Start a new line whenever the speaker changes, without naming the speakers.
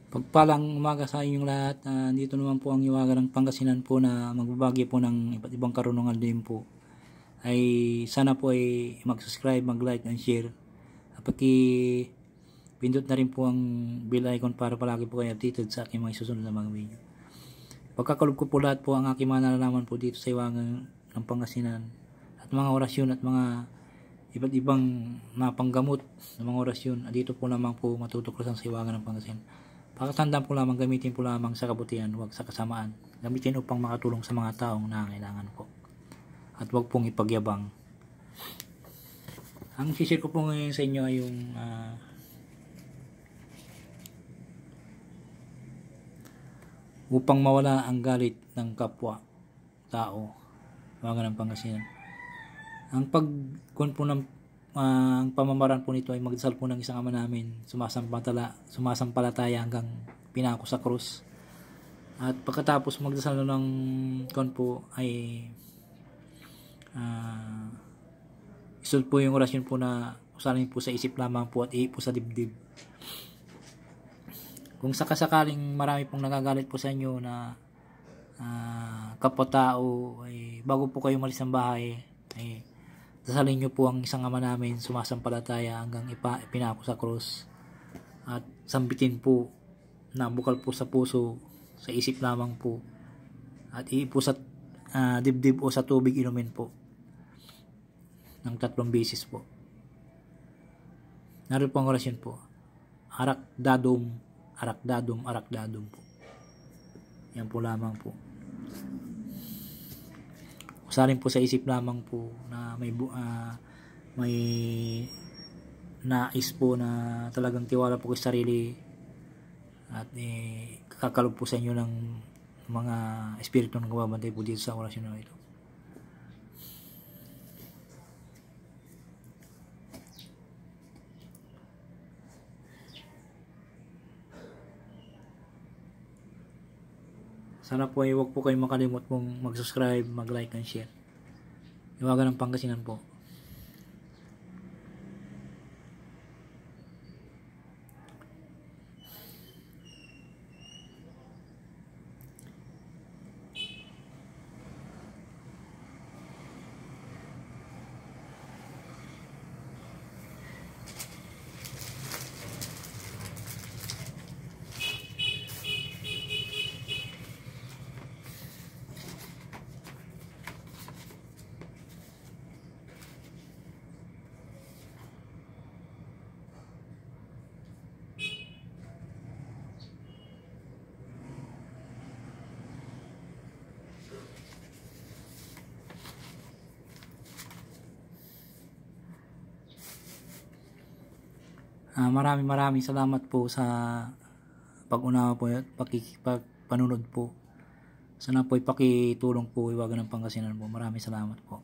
Pagpalang umaga sa inyong lahat. Dito naman po ang Hiwaga ng Pangasinan po na magbabagi po ng iba't ibang karunungan din po. Ay sana po ay mag-subscribe, mag-like and share. Pindot na rin po ang bell icon para palagi po kayo updated sa aking mga susunod na mga video. Pagkakalob ko po lahat po ang aking mga nalalaman po dito sa Hiwaga ng Pangasinan at mga orasyon at mga iba't ibang mapanggamot ng mga orasyon. Dito po lamang po matutuklasan sa Hiwaga ng Pangasinan. Pakatandaan po lamang, gamitin po lamang sa kabutihan, huwag sa kasamaan. Gamitin upang makatulong sa mga taong nangangailangan po. At huwag pong ipagyabang. Ang sisir ko po ngayon sa inyo ay yung upang mawala ang galit ng kapwa tao. Hiwaga ng Pangasinan. Ang ang pamamaraan po nito ay magdasal po ng isang Ama Namin, sumasampalataya hanggang pinako sa krus. At pagkatapos magdasal ng po ay isunod po yung orasyon po na usalin po sa isip lamang po at po sa dibdib. Kung sakasakaling marami pong nagagalit po sa inyo na kapwa-tao, ay bago po kayo malis ng bahay ay dasalin nyo po ang isang Ama Namin, sumasampalataya hanggang ipinako sa krus, at sambitin po na bukal po sa puso, sa isip lamang po, at iipo sa dibdib o sa tubig inumin po ng 3 beses po. Naroon po ang orasyon po, arak dadum, arak dadum, arak dadum po. Yan po lamang po. Usalin po sa isip lamang po na may nais po na talagang tiwala po sa sarili, at kakalob po sa inyo ng mga espiritu na gumabantay po dito sa orasyon na ito. Sana po ay huwag po kayong makalimot pong mag-subscribe, mag-like and share. Hiwaga ng Pangasinan po. Maraming salamat po sa pag-unawa po at panunod po. Sana po ipakitulong po Hiwaga ng Pangasinan po. Maraming salamat po.